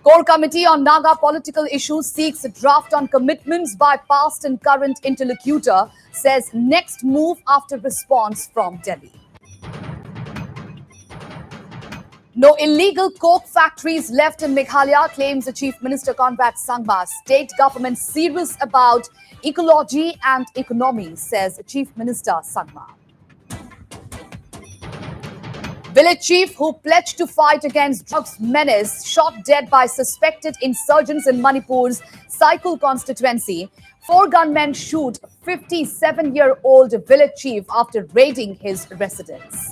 Core Committee on Naga Political Issues seeks a draft on commitments by past and current interlocutor, says next move after response from Delhi. No illegal coke factories left in Meghalaya, claims the Chief Minister Conrad Sangma. State government serious about ecology and economy, says Chief Minister Sangma. Village chief who pledged to fight against drugs menace shot dead by suspected insurgents in Manipur's Saikul constituency. 4 gunmen shoot 57-year-old village chief after raiding his residence.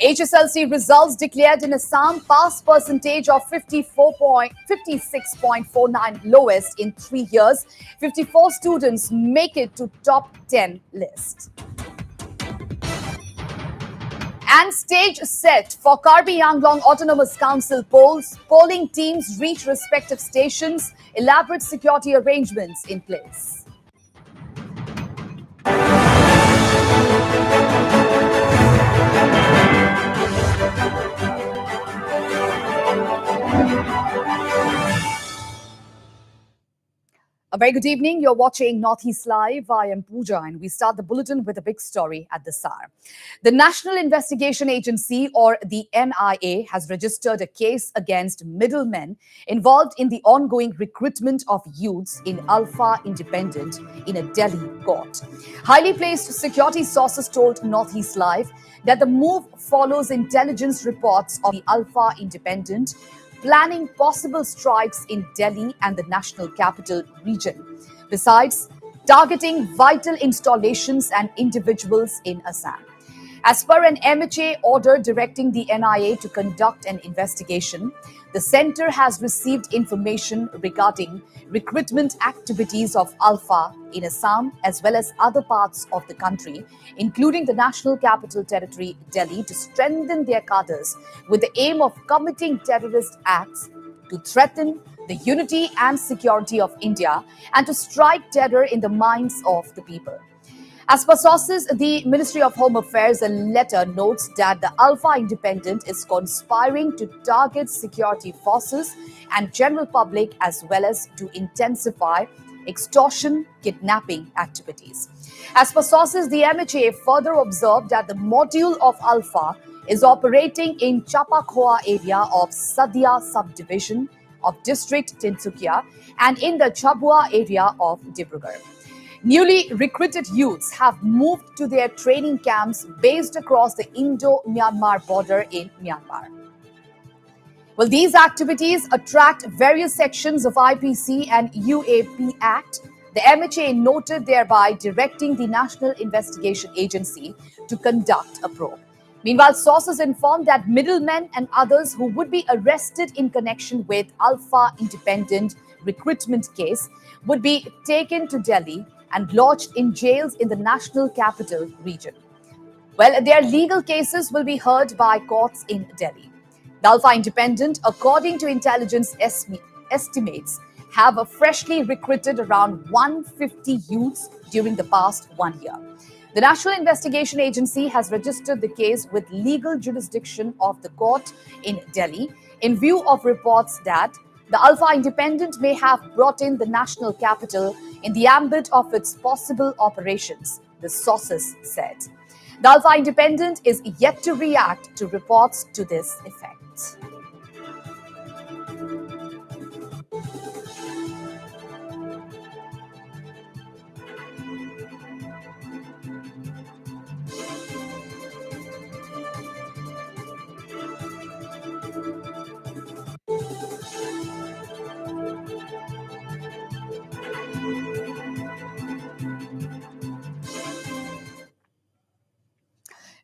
HSLC results declared in Assam, pass percentage of 56.49, lowest in 3 years. 54 students make it to top 10 list. And stage set for Karbi Anglong Autonomous Council polls. Polling teams reach respective stations. Elaborate security arrangements in place. A very good evening. You're watching Northeast Live. I am Pooja, and we start the bulletin with a big story at the hour. The National Investigation Agency, or the NIA, has registered a case against middlemen involved in the ongoing recruitment of youths in Alpha Independent in a Delhi court. Highly placed security sources told Northeast Live that the move follows intelligence reports of the Alpha Independent planning possible strikes in Delhi and the national capital region, besides targeting vital installations and individuals in Assam. As per an MHA order directing the NIA to conduct an investigation, the centre has received information regarding recruitment activities of Alpha in Assam as well as other parts of the country, including the National Capital Territory, Delhi, to strengthen their cadres with the aim of committing terrorist acts to threaten the unity and security of India and to strike terror in the minds of the people. As per sources, the Ministry of Home Affairs, a letter notes that the Alpha Independent is conspiring to target security forces and general public as well as to intensify extortion, kidnapping activities. As per sources, the MHA further observed that the module of Alpha is operating in Chapakhoa area of Sadia subdivision of district Tinsukia and in the Chabua area of Dibrugarh. Newly recruited youths have moved to their training camps based across the Indo-Myanmar border in Myanmar. Well, these activities attract various sections of IPC and UAP Act. The MHA noted, thereby directing the National Investigation Agency to conduct a probe. Meanwhile, sources informed that middlemen and others who would be arrested in connection with Alpha Independent recruitment case would be taken to Delhi and lodged in jails in the national capital region. Well, their legal cases will be heard by courts in Delhi. The Alpha Independent, according to intelligence estimates, have freshly recruited around 150 youths during the past 1 year. The National Investigation Agency has registered the case with legal jurisdiction of the court in Delhi in view of reports that the Alpha Independent may have brought in the national capital in the ambit of its possible operations, the sources said. The Alpha Independent is yet to react to reports to this effect.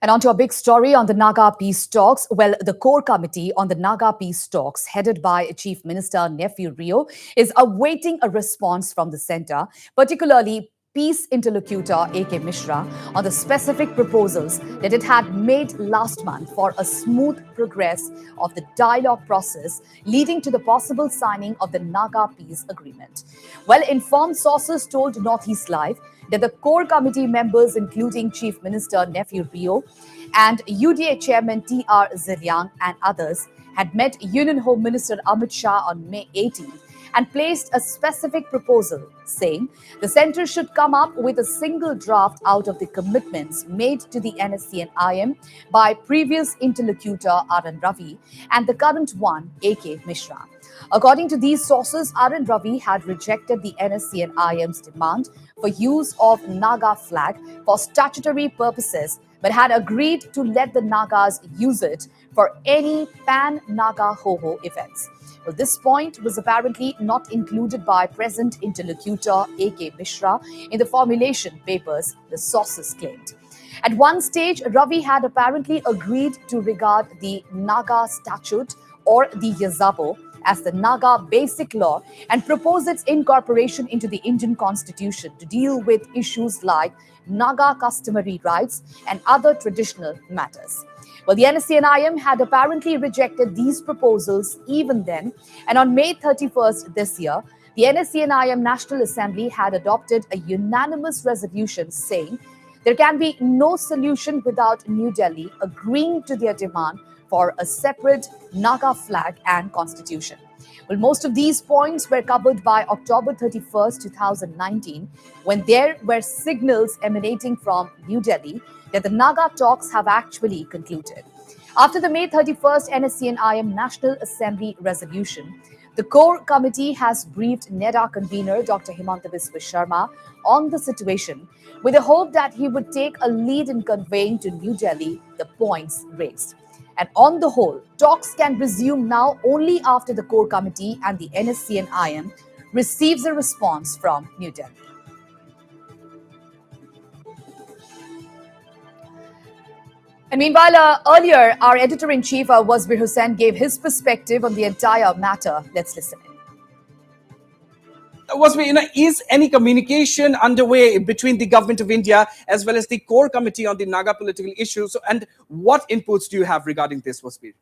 And on to a big story on the Naga peace talks. Well, the core committee on the Naga peace talks, headed by Chief Minister Nephew Rio, is awaiting a response from the centre, particularly peace interlocutor A.K. Mishra, on the specific proposals that it had made last month for a smooth progress of the dialogue process leading to the possible signing of the Naga peace agreement. Well-informed sources told Northeast Live that the core committee members, including Chief Minister Nephew Rio and UDA Chairman T.R. Ziliang and others, had met Union Home Minister Amit Shah on May 18th and placed a specific proposal saying the centre should come up with a single draft out of the commitments made to the NSC and IM by previous interlocutor Arun Ravi and the current one, A.K. Mishra. According to these sources, Arun Ravi had rejected the NSC and IM's demand for use of Naga flag for statutory purposes, but had agreed to let the Nagas use it for any pan-Naga ho-ho events. Well, this point was apparently not included by present interlocutor A.K. Mishra in the formulation papers, the sources claimed. At one stage, Ravi had apparently agreed to regard the Naga statute or the Yazabo as the Naga basic law and propose its incorporation into the Indian constitution to deal with issues like Naga customary rights and other traditional matters. Well, the NSC and IM had apparently rejected these proposals even then, and on May 31st this year, the NSC and IM National Assembly had adopted a unanimous resolution saying there can be no solution without New Delhi agreeing to their demand for a separate Naga flag and constitution. Well, most of these points were covered by October 31st, 2019, when there were signals emanating from New Delhi that the Naga talks have actually concluded. After the May 31st NSC and IM National Assembly resolution, the core committee has briefed NEDA convener Dr. Himanta Biswa Sharma on the situation with the hope that he would take a lead in conveying to New Delhi the points raised. And on the whole, talks can resume now only after the core committee and the NSC and IM receives a response from New Delhi. And meanwhile, earlier, our editor-in-chief, Wasbir Hussain, gave his perspective on the entire matter. Let's listen in. Is any communication underway between the government of India as well as the core committee on the Naga political issues? And what inputs do you have regarding this, Wasbir?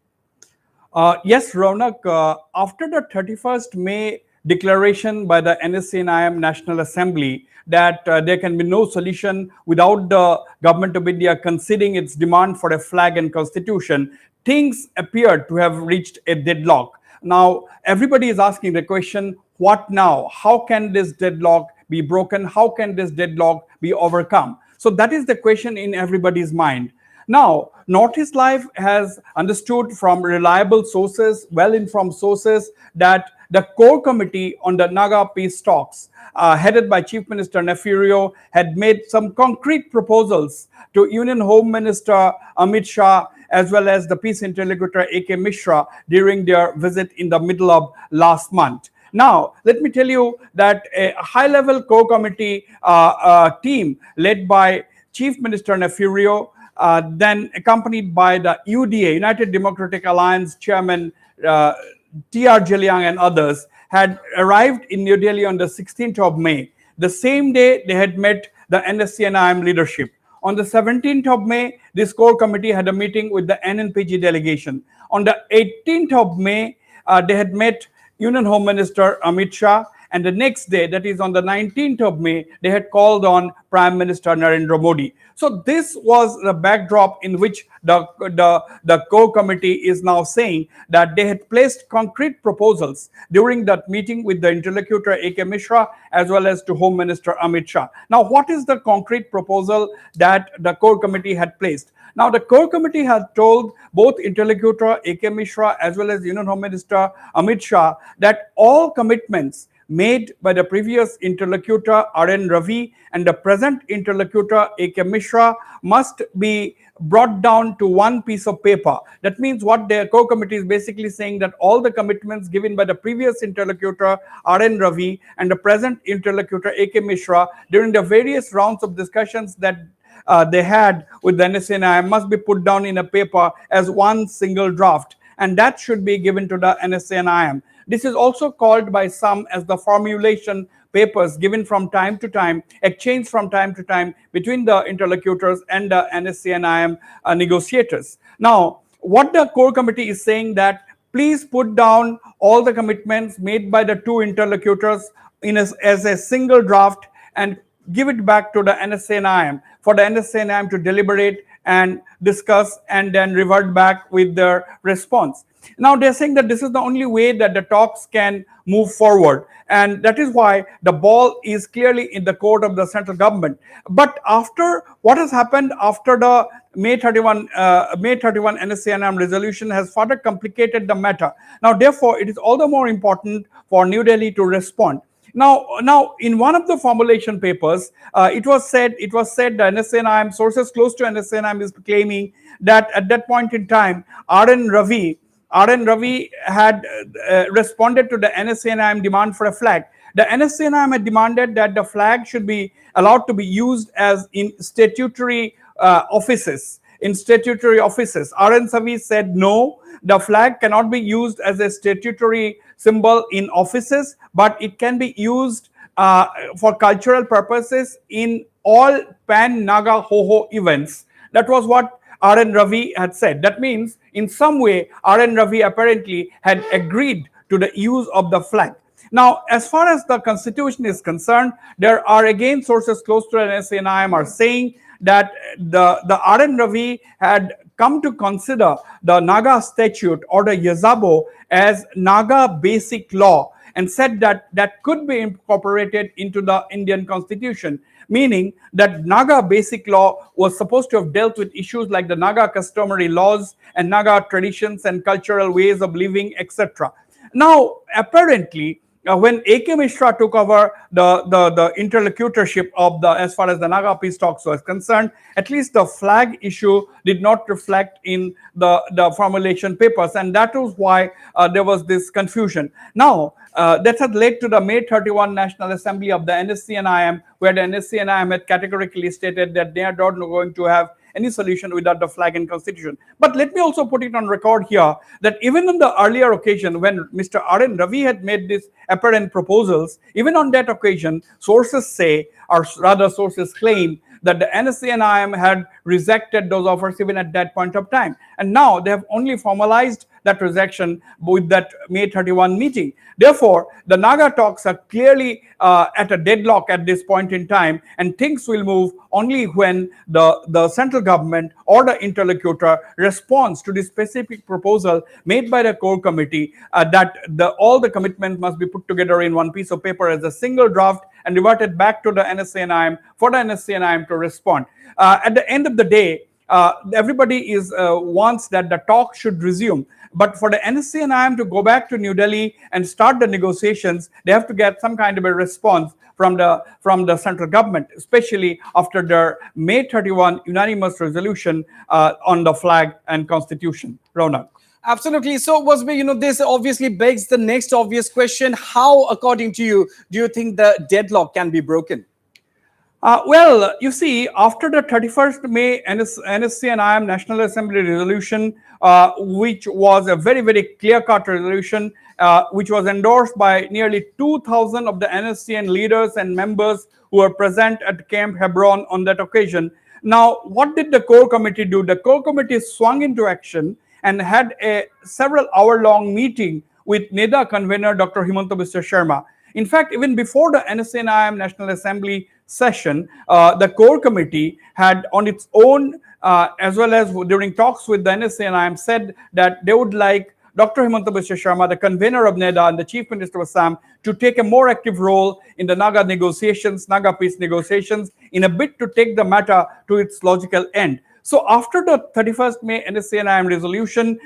Yes, Raunak, after the 31st May declaration by the NSC and IM National Assembly that there can be no solution without the government of India conceding its demand for a flag and constitution, things appear to have reached a deadlock. Now, everybody is asking the question, what now? How can this deadlock be broken? How can this deadlock be overcome? So that is the question in everybody's mind. Now, Northeast Live has understood from reliable sources, well-informed sources, that the core committee on the Naga peace talks, headed by Chief Minister Nefirio, had made some concrete proposals to Union Home Minister Amit Shah as well as the peace interlocutor A.K. Mishra during their visit in the middle of last month. Now, let me tell you that a high-level core committee team led by Chief Minister Nefirio, then accompanied by the UDA, United Democratic Alliance Chairman T.R. Jiliang and others, had arrived in New Delhi on the 16th of May. The same day, they had met the NSC and IM leadership. On the 17th of May, this core committee had a meeting with the NNPG delegation. On the 18th of May, they had met Union Home Minister Amit Shah, and the next day, that is on the 19th of May, they had called on Prime Minister Narendra Modi. So this was the backdrop in which the core committee is now saying that they had placed concrete proposals during that meeting with the interlocutor A.K. Mishra as well as to Home Minister Amit Shah. Now, what is the concrete proposal that the core committee had placed? Now, the core committee had told both interlocutor A.K. Mishra as well as Union Home Minister Amit Shah that all commitments made by the previous interlocutor R.N. Ravi and the present interlocutor A.K. Mishra must be brought down to one piece of paper. That means what the core committee is basically saying, that all the commitments given by the previous interlocutor R.N. Ravi and the present interlocutor A.K. Mishra during the various rounds of discussions that they had with the NSC and IM must be put down in a paper as one single draft, and that should be given to the NSC and IM. This is also called by some as the formulation papers given from time to time, exchanged from time to time between the interlocutors and the NSC and IM negotiators. Now, what the core committee is saying that please put down all the commitments made by the two interlocutors as a single draft and give it back to the NSC and IM for the NSC and IM to deliberate and discuss and then revert back with their response. Now they're saying that this is the only way that the talks can move forward, and that is why the ball is clearly in the court of the central government. But after what has happened after the May 31 NSCNM resolution has further complicated the matter. Now, therefore, it is all the more important for New Delhi to respond. Now, in one of the formulation papers, it was said the NSCNM sources close to NSCNM is claiming that at that point in time, RN Ravi had responded to the NSCNM demand for a flag. The NSCNM had demanded that the flag should be allowed to be used as in statutory offices. RN Savi said no, the flag cannot be used as a statutory symbol in offices, but it can be used for cultural purposes in all pan Naga Ho events. That was what RN Ravi had said. That means in some way RN Ravi apparently had agreed to the use of the flag. Now, as far as the constitution is concerned, there are again sources close to NSCNIM are saying that the RN Ravi had come to consider the Naga statute or the Yazabo as Naga basic law and said that that could be incorporated into the Indian constitution, meaning that Naga basic law was supposed to have dealt with issues like the Naga customary laws and Naga traditions and cultural ways of living, etc. Now, apparently, when A.K. Mishra took over the interlocutorship of the as far as the Naga peace talks was concerned, at least the flag issue did not reflect in the formulation papers, and that was why there was this confusion. Now, that had led to the May 31 National Assembly of the NSCNIM, where the NSCNIM had categorically stated that they are not going to have any solution without the flag and constitution. But let me also put it on record here that even on the earlier occasion when Mr. RN Ravi had made these apparent proposals, even on that occasion, sources say, or rather sources claim, that the NSCNIM had rejected those offers even at that point of time. And now they have only formalized that rejection with that May 31 meeting. Therefore, the Naga talks are clearly at a deadlock at this point in time, and things will move only when the central government or the interlocutor responds to the specific proposal made by the core committee that all the commitments must be put together in one piece of paper as a single draft and reverted back to the NSCNIM for the NSCNIM to respond. At the end of the day, everybody wants that the talk should resume. But for the NSCNIM to go back to New Delhi and start the negotiations, they have to get some kind of a response from the central government, especially after their May 31 unanimous resolution on the flag and constitution. Ronak. Absolutely. So, Wasbi, this obviously begs the next obvious question. How, according to you, do you think the deadlock can be broken? Well, you see, after the 31st May NSCNIM National Assembly resolution, which was a very, very clear-cut resolution, which was endorsed by nearly 2,000 of the NSCN leaders and members who were present at Camp Hebron on that occasion. Now, what did the core committee do? The core committee swung into action and had a several hour-long meeting with NEDA convener Dr. Himanta Biswa Sharma. In fact, even before the NSCNIM National Assembly session, the core committee had on its own, as well as during talks with the NSCNIM, said that they would like Dr. Himanta Biswa Sharma, the convener of NEDA and the Chief Minister of Assam, to take a more active role in the Naga negotiations, Naga peace negotiations, in a bid to take the matter to its logical end. So after the 31st May NSCNIM resolution,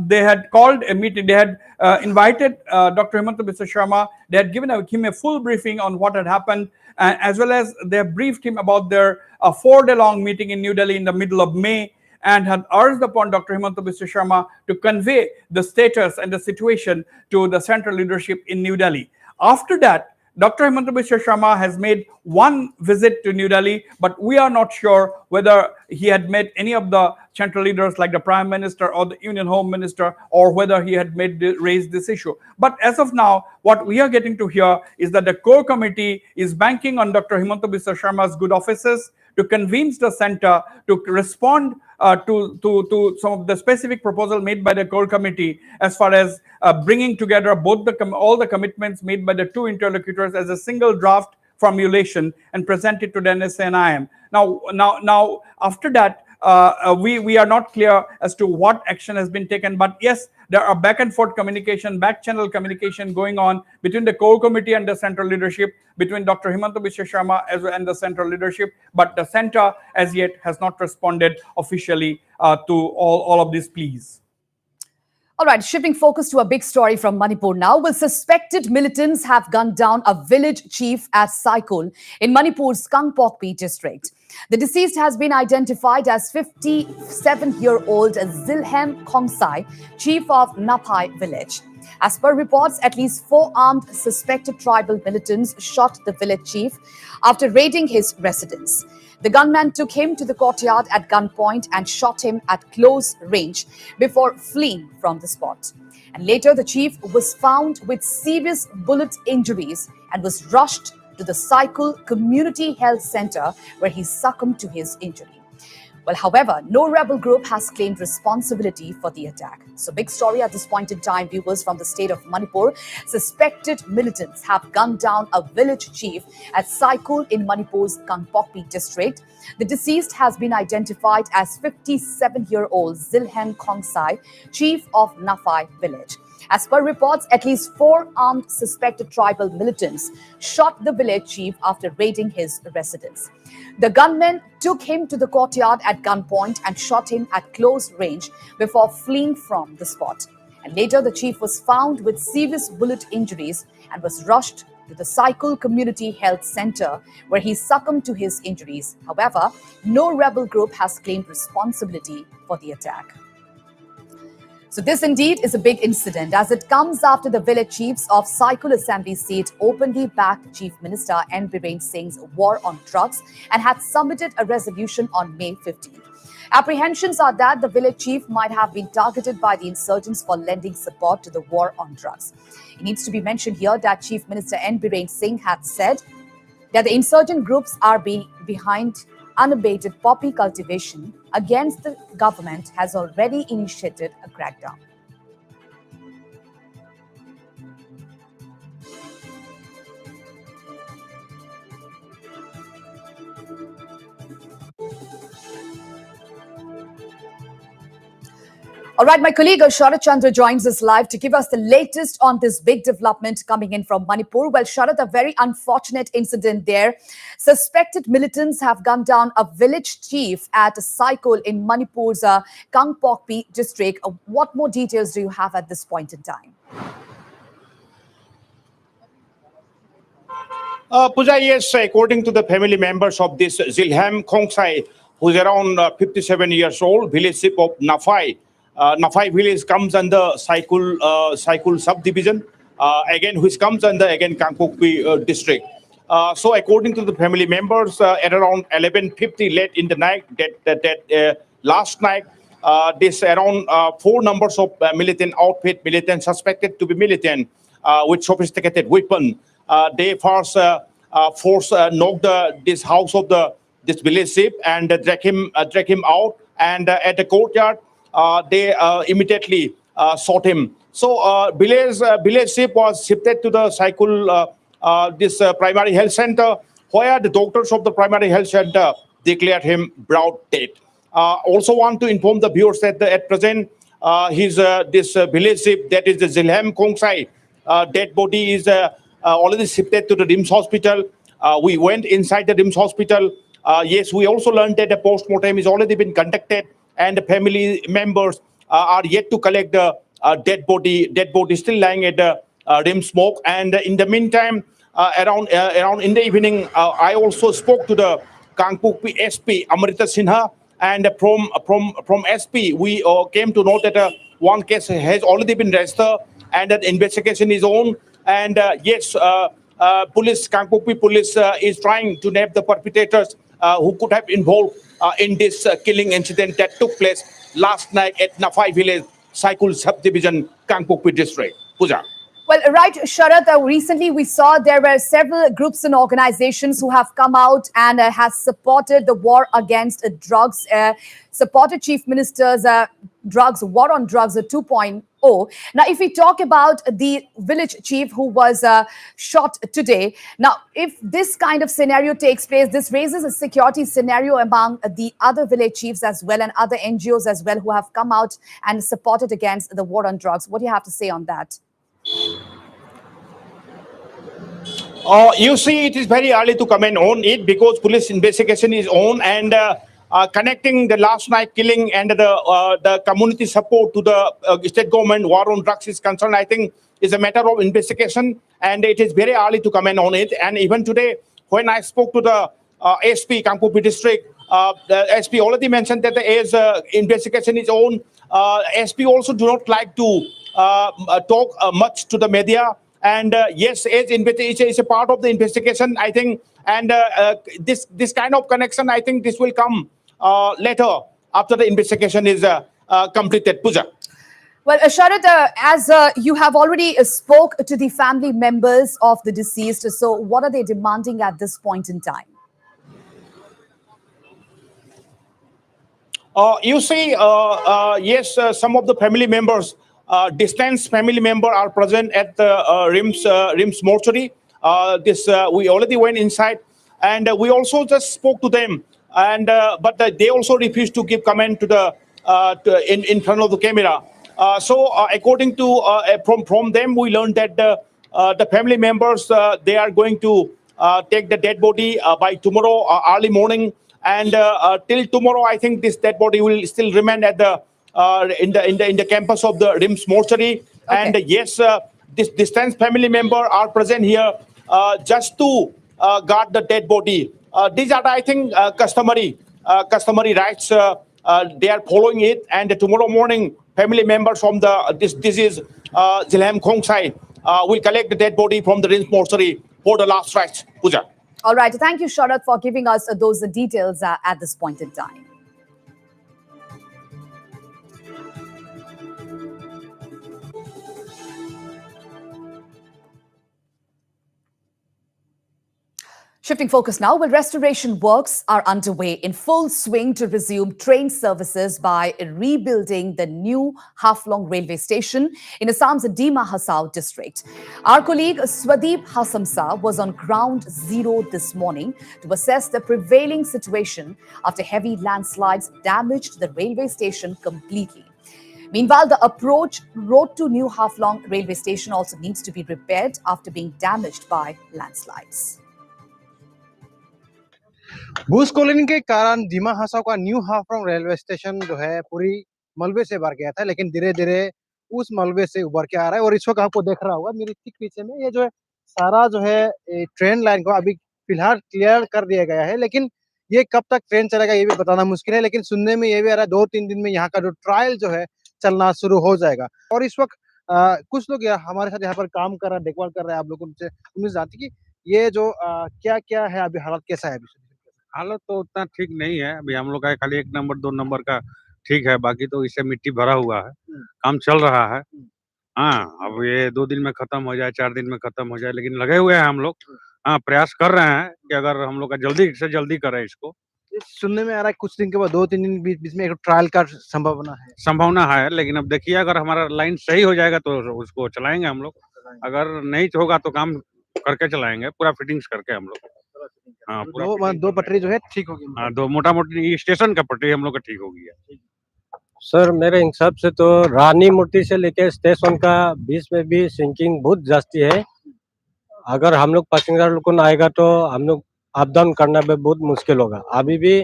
they had called a meeting. They had invited Dr. Himanta Biswa Sharma. They had given him a full briefing on what had happened, as well as they briefed him about their 4-day-long meeting in New Delhi in the middle of May, and had urged upon Dr. Himanta Biswa Sharma to convey the status and the situation to the central leadership in New Delhi. After that, Dr. Himanta Biswa Sharma has made one visit to New Delhi, but we are not sure whether he had met any of the central leaders like the Prime Minister or the Union Home Minister, or whether he had raised this issue. But as of now, what we are getting to hear is that the core committee is banking on Dr. Himanta Biswa Sharma's good offices to convince the center to respond to some of the specific proposal made by the core committee as far as bringing together both all the commitments made by the two interlocutors as a single draft formulation and present it to the NSCNIM. Now, after that, we are not clear as to what action has been taken. But yes, there are back and forth communication, back channel communication going on between the core committee and the central leadership, between Dr. Himanta Biswa Sharma and the central leadership. But the center as yet has not responded officially to all of these pleas. All right, shifting focus to a big story from Manipur now. Well, suspected militants have gunned down a village chief at Saikul in Manipur's Kangpokpi district. The deceased has been identified as 57-year-old Zilhem Khongsai, chief of Naphai village. As per reports, at least 4 armed suspected tribal militants shot the village chief after raiding his residence. The gunman took him to the courtyard at gunpoint and shot him at close range before fleeing from the spot. And later, the chief was found with serious bullet injuries and was rushed to the Saikul Community Health Center, where he succumbed to his injury. Well, however, no rebel group has claimed responsibility for the attack. So, big story at this point in time, viewers, from the state of Manipur. Suspected militants have gunned down a village chief at Saikul in Manipur's Kangpokpi district. The deceased has been identified as 57-year-old Zilhem Khongsai, chief of Naphai village. As per reports, at least 4 armed suspected tribal militants shot the village chief after raiding his residence. The gunmen took him to the courtyard at gunpoint and shot him at close range before fleeing from the spot. And later, the chief was found with serious bullet injuries and was rushed to the Saikul Community Health Center, where he succumbed to his injuries. However, no rebel group has claimed responsibility for the attack. So this indeed is a big incident, as it comes after the village chiefs of Saikul Assembly seat openly backed Chief Minister N. Biren Singh's war on drugs and had submitted a resolution on May 15th. Apprehensions are that the village chief might have been targeted by the insurgents for lending support to the war on drugs. It needs to be mentioned here that Chief Minister N. Biren Singh had said that the insurgent groups are behind unabated poppy cultivation against the government has already initiated a crackdown. All right, my colleague Sharat Chandra joins us live to give us the latest on this big development coming in from Manipur. Well, Sharat, a very unfortunate incident there. Suspected militants have gunned down a village chief at Saikul in Manipur's Kangpokpi district. What more details do you have at this point in time? Pooja, yes, according to the family members of this Zilhem Khongsai, who is around 57 years old, village chief of Naphai. Naphai village comes under Saikul subdivision, which comes under Kangpokpi district. So according to the family members, at around 11:50 late in the night, last night, this around 4 numbers of militant suspected to be militant with sophisticated weapon. They first knocked this house of this village chief and drag him out, and at the courtyard they immediately shot him. So village chief was shifted to the Saikul primary health center, where the doctors of the primary health center declared him broad dead. Also want to inform the viewers that at present this village chief, that is the Zilhem Khongsai, dead body is already shifted to the RIMS hospital. We went inside the RIMS hospital. Yes, we also learned that the post-mortem has already been conducted, and the family members are yet to collect the dead body still lying at the RIMS smoke. And in the meantime, around in the evening, I also spoke to the Kangpokpi SP Amrita Sinha, and from SP we came to know that one case has already been registered and that investigation is on. And yes, Kangpokpi police is trying to nab the perpetrators who could have involved in this killing incident that took place last night at Naphai village, Saikul subdivision, Kangpokpi district. Pooja. Well, right, Sharad, recently we saw there were several groups and organizations who have come out and has supported the war against drugs, supported Chief Minister's drugs, war on drugs 2.0. Now, if we talk about the village chief who was shot today, now, if this kind of scenario takes place, this raises a security scenario among the other village chiefs as well and other NGOs as well who have come out and supported against the war on drugs. What do you have to say on that? You see, it is very early to comment on it because police investigation is on, and connecting the last night killing and the community support to the state government war on drugs is concerned, I think is a matter of investigation, and it is very early to comment on it. And even today, when I spoke to the SP Kangpopi district, the SP already mentioned that the investigation is on. SP also do not like to talk much to the media. And yes, it's a part of the investigation, I think. And this kind of connection, I think this will come later after the investigation is completed. Pooja. Well, Sharad, as you have already spoke to the family members of the deceased, so what are they demanding at this point in time? You see, yes, some of the family members, distant family member are present at the RIMS mortuary. We already went inside, and we also just spoke to them, and but they also refused to give comment to the in front of the camera. According to from them, we learned that the family members they are going to take the dead body by tomorrow early morning. And till tomorrow, I think this dead body will still remain at the in the campus of the RIMS mortuary. Okay. And yes, this distant family member are present here just to guard the dead body. These are, I think, customary rights. They are following it, and tomorrow morning, family members from this is Zilham Khongsai will collect the dead body from the RIMS mortuary for the last rites. Pooja. All right. Thank you, Sharad, for giving us those details at this point in time. Shifting focus now, well, restoration works are underway in full swing to resume train services by rebuilding the new Haflong railway station in Assam's Dima Hasao district. Our colleague Swadeep Hasamsa was on ground zero this morning to assess the prevailing situation after heavy landslides damaged the railway station completely. Meanwhile, the approach road to New Haflong railway station also needs to be repaired after being damaged by landslides. भूस्खलन के कारण दिमा हासाओ का new Haflong railway station जो है पूरी मलबे से भर गया था, लेकिन धीरे धीरे उस मलबे से उभर के आ रहा है। और इस वक्त आपको देख रहा होगा मेरे ठीक पीछे में ये जो है सारा जो है ट्रेन लाइन को अभी फिलहाल क्लियर कर दिया गया है, लेकिन ये कब तक ट्रेन चलेगा ये भी बताना मुश्किल है। लेकिन सुनने में ये भी आ रहा है 2-3 दिन में यहाँ का जो ट्रायल जो है चलना शुरू हो जाएगा। और इस वक्त कुछ लोग हमारे साथ यहाँ पर काम कर रहे हैं, देखभाल कर रहे हैं। आप लोग उनसे उम्मीद जानती कि ये जो क्या क्या है अभी हालत कैसा है अभी? हालत तो उतना ठीक नहीं है अभी। हम लोग का खाली 1 नंबर 2 नंबर का ठीक है, बाकी तो इससे मिट्टी भरा हुआ है, काम चल रहा है। हाँ, अब ये 2 दिन में खत्म हो जाए, 4 दिन में खत्म हो जाए, लेकिन लगे हुए हैं हम लोग। हाँ, प्रयास कर रहे हैं कि अगर हम लोग का जल्दी से जल्दी करें इसको। सुनने में आ रहा है कुछ दिन के बाद 2-3 दिन बीच में एक ट्रायल का संभावना है, लेकिन अब देखिए अगर हमारा लाइन सही हो जाएगा तो उसको चलाएंगे हम लोग। अगर नहीं होगा तो काम करके चलाएंगे, पूरा फिटिंग्स करके हम लोग। हाँ, दो पटरी जो है ठीक होगी। हाँ, 2 मोटा-मोटी स्टेशन का पटरी हम लोग का ठीक हो गया। सर मेरे हिसाब से तो रानी मूर्ति से लेके स्टेशन का बीच में भी सिंकिंग बहुत जास्ती है। अगर हम लोग पैसेंजर लोग को आएगा तो हम लोग अप डाउन करना में बहुत मुश्किल होगा। अभी भी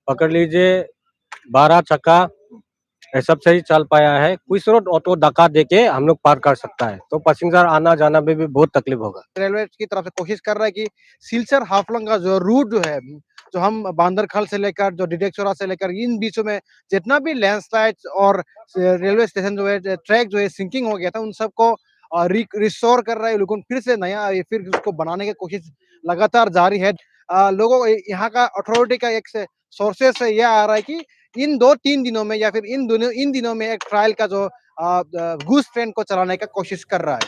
पकड़ लीजिए 12 चक्का सब सही चल पाया है, कुछ रोड ऑटो धक्का देके हम लोग पार कर सकता है, तो पैसेंजर आना जाना में भी बहुत तकलीफ होगा। रेलवे की तरफ से कोशिश कर रहा है कि सिलचर हाफलंग का जो रूट जो है, जो हम बांदरखाल से लेकर जो डिडेक्चोरा से लेकर इन बीचों में जितना भी लैंडस्लाइड और रेलवे स्टेशन जो है ट्रैक जो है सिंकिंग हो गया था, उन सबको रिस्टोर कर रहा है लोगों, फिर से नया फिर उसको बनाने की कोशिश लगातार जारी है। लोगों यहाँ का अथॉरिटी का एक सोर्सेस से यह आ रहा है कि इन 2-3 दिनों में या फिर इन दिनों में एक ट्रायल का जो गूस ट्रेन को चलाने का कोशिश कर रहा है।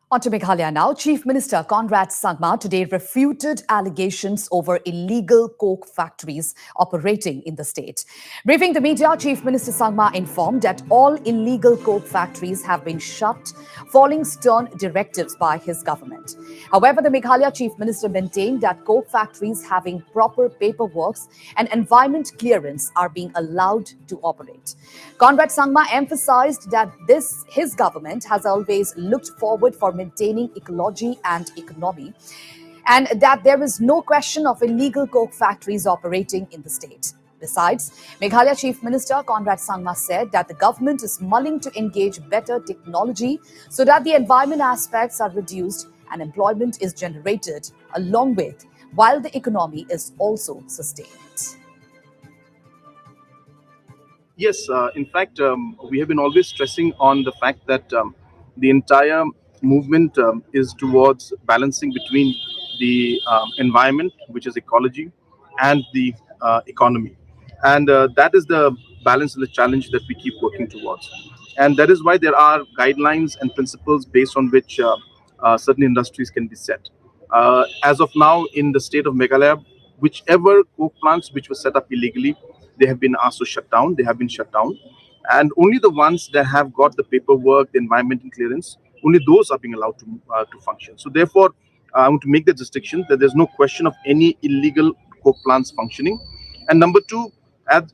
On to Meghalaya now. Chief Minister Conrad Sangma today refuted allegations over illegal coke factories operating in the state. Briefing the media, Chief Minister Sangma informed that all illegal coke factories have been shut, following stern directives by his government. However, the Meghalaya Chief Minister maintained that coke factories having proper paperwork and environment clearance are being allowed to operate. Conrad Sangma emphasized that his government has always looked forward for maintaining ecology and economy, and that there is no question of illegal coke factories operating in the state. Besides, Meghalaya Chief Minister Conrad Sangma said that the government is mulling to engage better technology so that the environment aspects are reduced and employment is generated along with, while the economy is also sustained. Yes, in fact, we have been always stressing on the fact that the entire movement is towards balancing between the environment, which is ecology, and the economy. And that is the balance and the challenge that we keep working towards. And that is why there are guidelines and principles based on which certain industries can be set. As of now, in the state of Meghalaya, whichever coke plants which were set up illegally, they have been asked to shut down. They have been shut down, and only the ones that have got the paperwork, the environmental clearance, only those are being allowed to function. So therefore, I want to make the distinction that there's no question of any illegal coke plants functioning. And number two,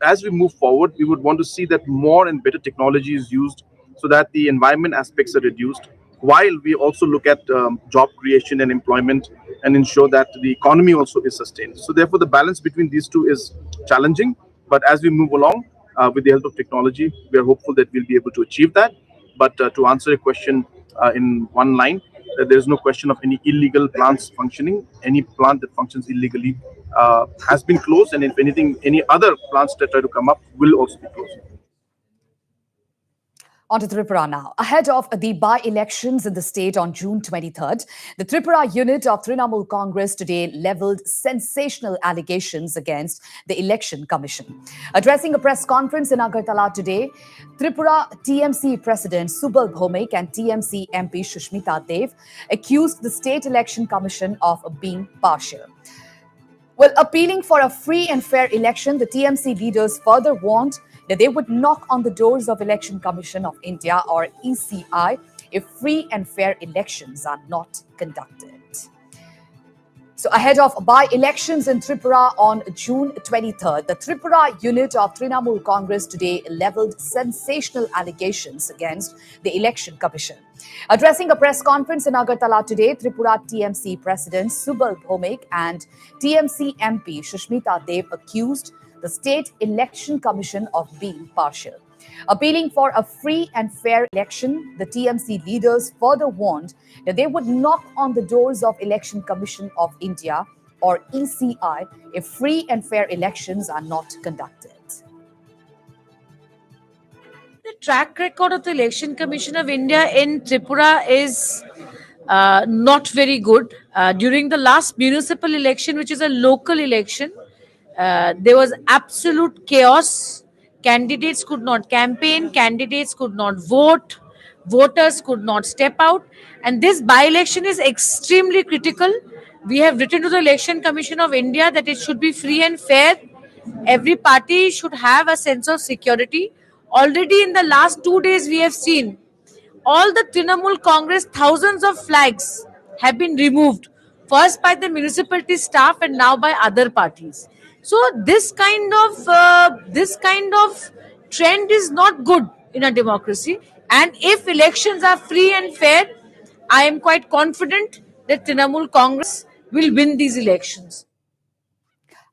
as we move forward, we would want to see that more and better technology is used so that the environment aspects are reduced, while we also look at job creation and employment and ensure that the economy also is sustained. So therefore, the balance between these two is challenging. But as we move along with the help of technology, we are hopeful that we'll be able to achieve that. But to answer your question in one line, there is no question of any illegal plants functioning. Any plant that functions illegally has been closed, and if anything, any other plants that try to come up will also be closed. On to Tripura now. Ahead of the by-elections in the state on June 23rd, the Tripura unit of Trinamool Congress today levelled sensational allegations against the Election Commission. Addressing a press conference in Agartala today, Tripura TMC President Subal Bhomik and TMC MP Shushmita Dev accused the State Election Commission of being partial. Well, appealing for a free and fair election, the TMC leaders further warned that they would knock on the doors of Election Commission of India or ECI if free and fair elections are not conducted. So ahead of by-elections in Tripura on June 23rd, the Tripura unit of Trinamool Congress today levelled sensational allegations against the Election Commission. Addressing a press conference in Agartala today, Tripura TMC President Subal Bhomik and TMC MP Shushmita Dev accused the State Election Commission of being partial. Appealing for a free and fair election, the TMC leaders further warned that they would knock on the doors of Election Commission of India or ECI if free and fair elections are not conducted. The track record of the Election Commission of India in Tripura is not very good. During the last municipal election, which is a local election, there was absolute chaos. Candidates could not campaign, candidates could not vote, voters could not step out. And this by-election is extremely critical. We have written to the Election Commission of India that it should be free and fair. Every party should have a sense of security. Already in the last 2 days, we have seen all the Trinamool Congress, thousands of flags have been removed, first by the municipality staff and now by other parties. So this kind of trend is not good in a democracy. And if elections are free and fair, I am quite confident that Trinamool Congress will win these elections.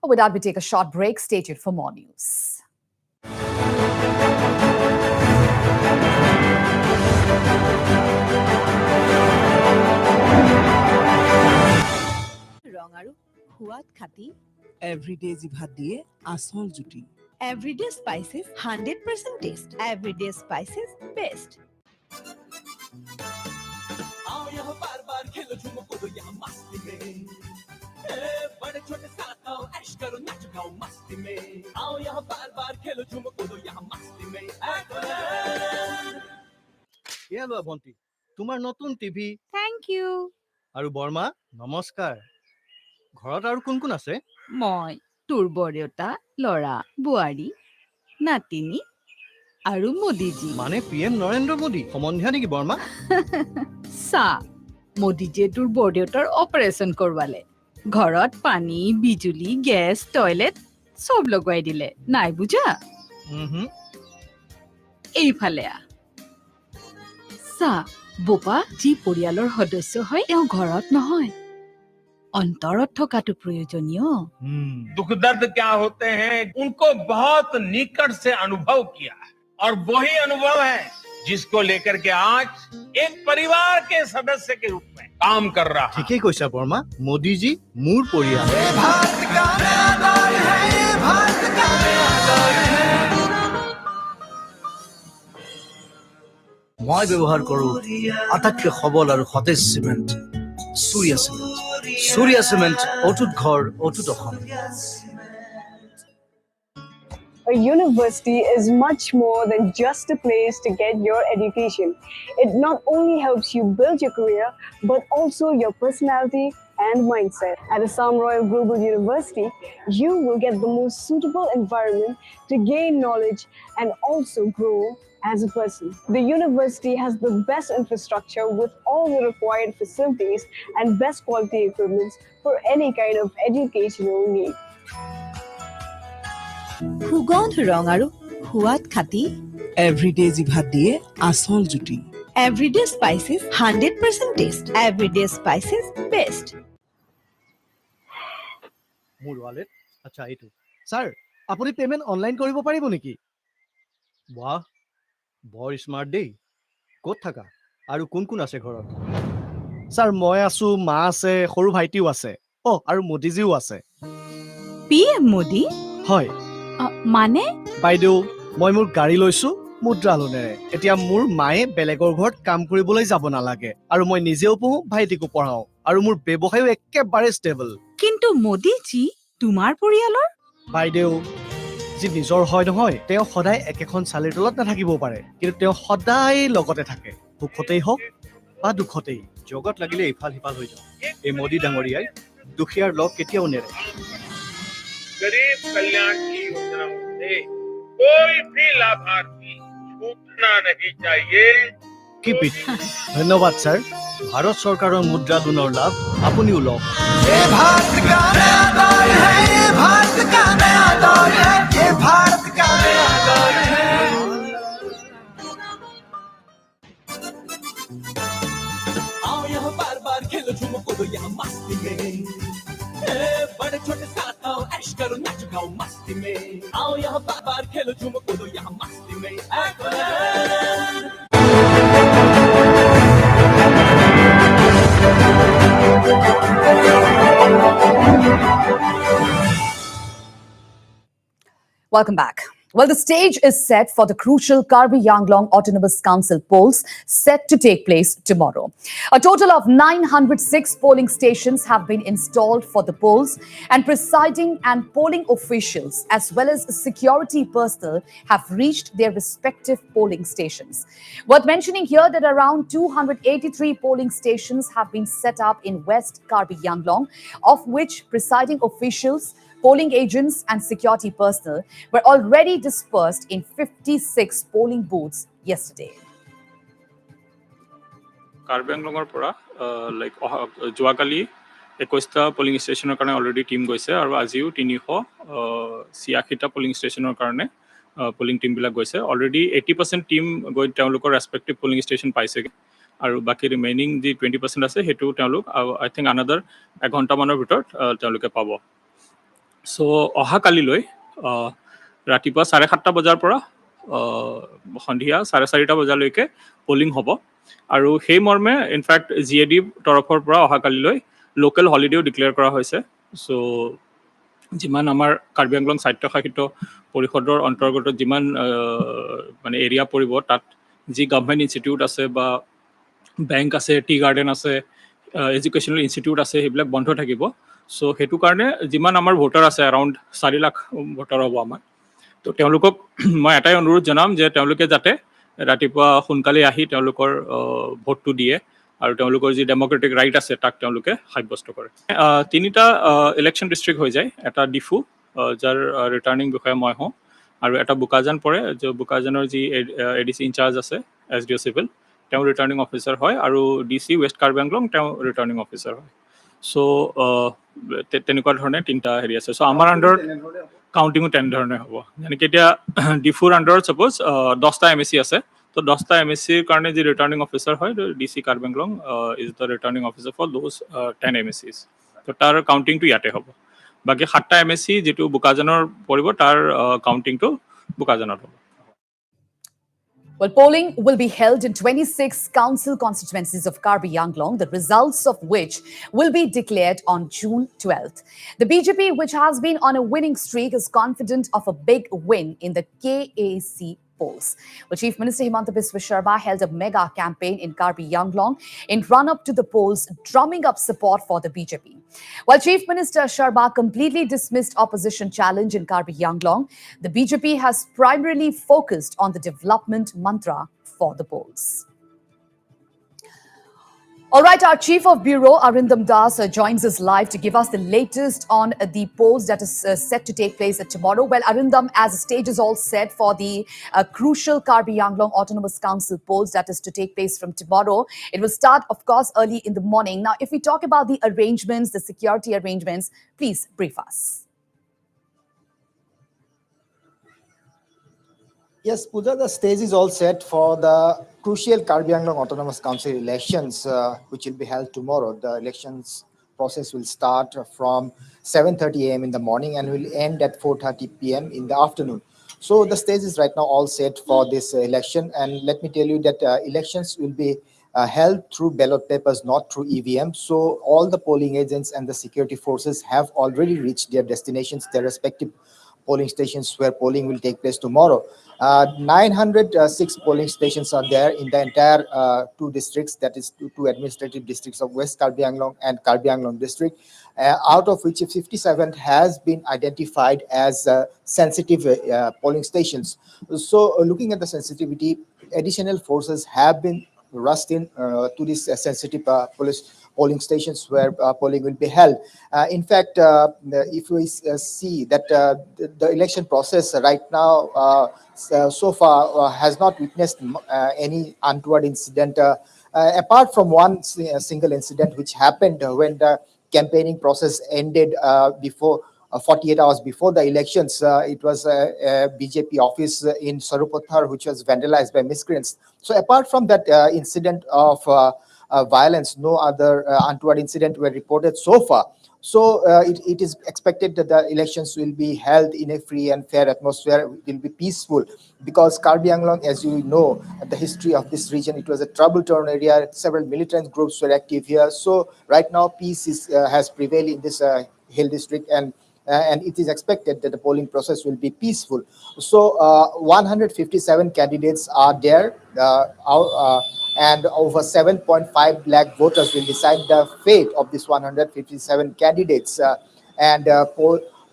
With that, we take a short break. Stay tuned for more news. ৰং আৰু সোৱাদ খাটি everyday জিভাত দিয়ে আচল জুতি everyday spices 100% test everyday spices best आओ यहाँ बार-बार खेलो झूमो कूदो यहाँ मस्ती में बड़े छोटे साथ आओ ऐश करो नाचो गाओ मस्ती में आओ यहाँ बार-बार खेलो झूमो कूदो यहाँ मस्ती में ये लो भंटी তোমার নতুন টিভি থ্যাংক Thank you. আৰু বৰ্মা নমস্কাৰ ঘৰত আৰু কোন কোন আছে মই তোৰ বৰদেউতা লৰা বোৱাৰী নাতিনী আৰু মোদীজী মানে PM নৰেন্দ্ৰ মোদী সম্বন্ধীয়া নেকি বৰ্মা চা মোদীজীয়ে তোৰ বৰদেউতাৰ অপাৰেশ্যন কৰৱালে ঘৰত পানী বিজুলী গেছ টয়লেট চব লগাই দিলে নাই বুজা এইফালে চা বোপা যি পৰিয়ালৰ সদস্য হয় তেওঁ ঘৰত নহয় অন্তৰত থকাটো প্ৰয়োজনীয় दुख दर्द क्या होते हैं उनको बहुत निकट से अनुभव किया है और वही अनुभव है जिसको लेकर के आज एक परिवार के सदस्य के रूप में काम कर रहा है ঠিকেই কৈছা বৰ্মা মোদীজী মোৰ পৰিয়াল মই ব্যৱহাৰ কৰো আটাইতকৈ সবল আৰু সতেজ চিমেণ্ট Surya Cement, অটুট ঘৰ অটুট অসম A university is much more than just a place to get your education. It not only helps you build your career, but also your personality and mindset. At Assam Royal Global University, you will get the most suitable environment to gain knowledge and also grow as a person. The university has the best infrastructure with all the required facilities and best quality equipment for any kind of educational need. সুগন্ধ ৰং আৰু সোৱাদ খাতি everyday জিভাত দিয়ে আচল জুতি everyday spices 100% test everyday spices best মোৰ ৱালেট আচ্ছা এইটো স্যাৰ আপুনি পেমেন্ট অনলাইন কৰিব পাৰিব নেকি বাহ বৰ স্মাৰ্ট দেই ক'ত থাকা আৰু কোন কোন আছে ঘৰত স্যাৰ মই আছো মা আছে সৰু ভাইটিও আছে আৰু মোদীজীও আছে PM মোদী হয় মানে বাইদেউ মই মোৰ গাড়ী লৈছো মুদ্ৰা লোনেৰে এতিয়া মোৰ মায়ে বেলেগৰ ঘৰত কাম কৰিবলৈ যাব নালাগে আৰু মই নিজেও পঢ়ো ভাইটিকো পঢ়াও আৰু মোৰ ব্যৱসায়ও একেবাৰে ষ্টেবল কিন্তু মোদীজী তোমাৰ পৰিয়ালৰ বাইদেউ যি নিজৰ হয় নহয় তেওঁ সদায় একেখন চালিৰ তলত নাথাকিব পাৰে কিন্তু তেওঁ সদায় লগতে থাকে সুখতেই হওক বা দুখতেই জগত লাগিলে ইফাল সিফাল হৈ যাওক এই মোদী ডাঙৰীয়াই দুখীয়াৰ লগ কেতিয়াও নেৰে गरीब कल्याण की योजनाओं से कोई भी लाभार्थी छूटना नहीं चाहिए Keep it. ধন্যবাদ স্যার ভাৰত চৰকাৰৰ মুদ্ৰা লোনৰ লাভ আপুনিও লওক आओ यहाँ बार बार खेलो झूमो कूदो यहाँ मस्ती में बड़े छोटे साथ आओ ऐश करो नाच गाओ मस्ती में आओ यहाँ बार बार खेलो झूमो कूदो यहाँ मस्ती में Welcome back. Well, the stage is set for the crucial Karbi-Anglong Autonomous Council polls set to take place tomorrow. A total of 906 polling stations have been installed for the polls, and presiding and polling officials as well as security personnel have reached their respective polling stations. Worth mentioning here that around 283 polling stations have been set up in West Karbi-Anglong, of which presiding officials, polling agents and security personnel were already dispersed in 56 polling booths yesterday. কাৰ্বি-আংলঙৰ পৰা যোৱাকালি 21টা polling ষ্টেচনৰ কাৰণে already team গৈছে আৰু আজিও 386টা polling ষ্টেচনৰ কাৰণে polling টিমবিলাক গৈছে already 80% team গৈ তেওঁলোকৰ ৰেসপেক্টিভ পলিং ষ্টেচন পাইছেগৈ আৰু বাকি ৰিমেইনিং যি 20% আছে সেইটো তেওঁলোক আই থিংক আনাদাৰ এঘণ্টামানৰ ভিতৰত তেওঁলোকে পাব সো অহাকালিলৈ ৰাতিপুৱা 7:30 বজাৰ পৰা সন্ধিয়া 4:30 বজালৈকে পলিং হ'ব আৰু সেই মৰ্মে ইনফ্যাক্ট জিএডি তৰফৰ পৰা অহাকালিলৈ লোকেল হলিডেও ডিক্লেয়াৰ কৰা হৈছে সো যিমান আমাৰ কাৰ্বি-আংলং স্বায়ত্তশাসিত পৰিষদৰ অন্তৰ্গত যিমান মানে এৰিয়া পৰিব তাত যি গভৰ্ণমেণ্ট ইনষ্টিটিউট আছে বা বেংক আছে টি গাৰ্ডেন আছে এডুকেশ্যনেল ইনষ্টিটিউট আছে সেইবিলাক বন্ধ থাকিব সো সেইটো কাৰণে যিমান আমাৰ ভোটাৰ আছে এৰাউণ্ড 4 লাখ ভোটাৰ হ'ব আমাৰ তো তেওঁলোকক মই এটাই অনুৰোধ জনাম যে তেওঁলোকে যাতে ৰাতিপুৱা সোনকালে আহি তেওঁলোকৰ ভোটটো দিয়ে আৰু তেওঁলোকৰ যি ডেম'ক্ৰেটিক ৰাইট আছে তাক তেওঁলোকে সাব্যস্ত কৰে। তিনিটা ইলেকশ্যন ডিষ্ট্ৰিক্ট হৈ যায়, এটা ডিফু যাৰ ৰিটাৰ্ণিং বিষয়ে মই হওঁ, আৰু এটা বোকাজান পৰে, বোকাজানৰ যি ADC ইনচাৰ্জ আছে SDO চিভিল, তেওঁ ৰিটাৰ্ণিং অফিচাৰ হয়, আৰু DC ৱেষ্ট কাৰ্বি আংলং তেওঁ ৰিটাৰ্ণিং অফিচাৰ হয়। চ' তেনেকুৱা ধৰণে তিনিটা হেৰি আছে। চ' আমাৰ আণ্ডাৰত কাউণ্টিঙো তেনেধৰণে হ'ব। যেনেকৈ এতিয়া ডিফুৰ আণ্ডাৰত ছাপ'জ 10টা MSC আছে, তো 10টা MSCৰ কাৰণে যি ৰিটাৰ্ণিং অফিচাৰ হয়, DC Karbi Anglong is the returning officer for those 10 MSCs। তো তাৰ কাউণ্টিংটো ইয়াতে হ'ব। বাকী 7টা MSC যিটো বোকাজানৰ পৰিব, তাৰ কাউণ্টিংটো বোকাজানত হ'ব। Well, polling will be held in 26 council constituencies of Karbi Anglong, the results of which will be declared on June 12th. The BJP, which has been on a winning streak, is confident of a big win in the KAC polls. Well, Chief Minister Himanta Biswa Sharma held a mega campaign in Karbi Anglong in run-up to the polls, drumming up support for the BJP. While Chief Minister Sharma completely dismissed opposition challenge in Karbi Anglong, the BJP has primarily focused on the development mantra for the polls. All right, our Chief of Bureau, Arindam Das, joins us live to give us the latest on the polls that is set to take place tomorrow. Well, Arindam, as the stage is all set for the crucial Karbi Anglong Autonomous Council polls that is to take place from tomorrow, it will start, of course, early in the morning. Now, if we talk about the arrangements, the security arrangements, please brief us. Yes, Pooja, the stage is all set for the crucial Karbi Anglong Autonomous Council elections, which will be held tomorrow. The elections process will start from 7:30 a.m. in the morning and will end at 4:30 p.m. in the afternoon. So the stage is right now all set for this election. And let me tell you that elections will be held through ballot papers, not through EVM. So all the polling agents and the security forces have already reached their destinations, their respective polling stations where polling will take place tomorrow. 906 polling stations are there in the entire two districts, that is two administrative districts of West Karbi Anglong and Karbi Anglong district, out of which 57 has been identified as sensitive polling stations. So looking at the sensitivity, additional forces have been rushed in to these sensitive polling stations where polling will be held. In fact, if we see that the election process right now so far has not witnessed any untoward incident, apart from one single incident which happened when the campaigning process ended before 48 hours before the elections. It was a BJP office in Sarupothar which was vandalized by miscreants. So apart from that incident of violence, no other untoward incident were reported so far. So it is expected that the elections will be held in a free and fair atmosphere, will be peaceful, because Karbi Anglong, as you know, the history of this region, it was a trouble-torn area. Several militant groups were active here. So right now peace has prevailed in this hill district, and it is expected that the polling process will be peaceful. So 157 candidates are there, and over 7.5 lakh voters will decide the fate of this 157 candidates. And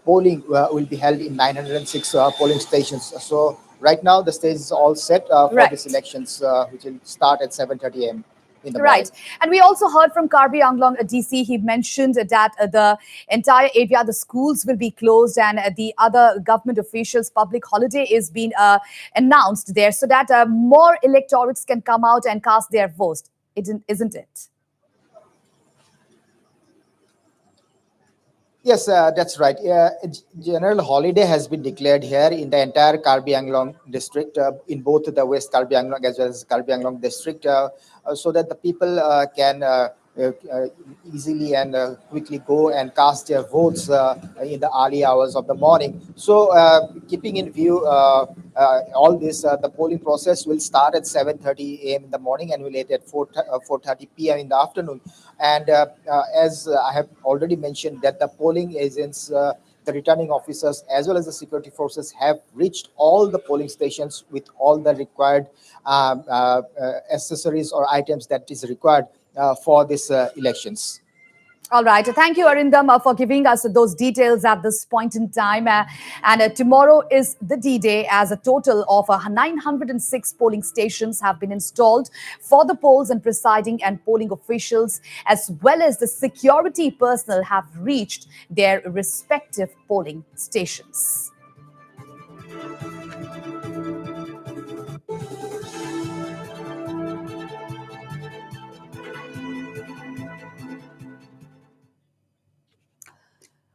polling will be held in 906 polling stations. So right now the stage is all set for Right. these elections, which will start at 7:30 a.m. in the Right. morning. And we also heard from Karbi Anglong DC. He mentioned that the entire area, the schools will be closed, and the other government officials' public holiday is being announced there, so that more electorates can come out and cast their votes. Isn't it? Yes, that's right. General holiday has been declared here in the entire Karbi Anglong district, in both the West Karbi Anglong as well as Karbi Anglong district, so that the people can easily and quickly go and cast their votes in the early hours of the morning. So keeping in view all this, the polling process will start at 7:30 a.m. in the morning and will end at 4:30 p.m. in the afternoon. And as I have already mentioned, that the polling agents, the returning officers, as well as the security forces, have reached all the polling stations with all the required accessories or items that is required for these elections. All right. Thank you, Arindam, for giving us those details at this point in time. And tomorrow is the D-Day, as a total of 906 polling stations have been installed for the polls, and presiding and polling officials, as well as the security personnel, have reached their respective polling stations.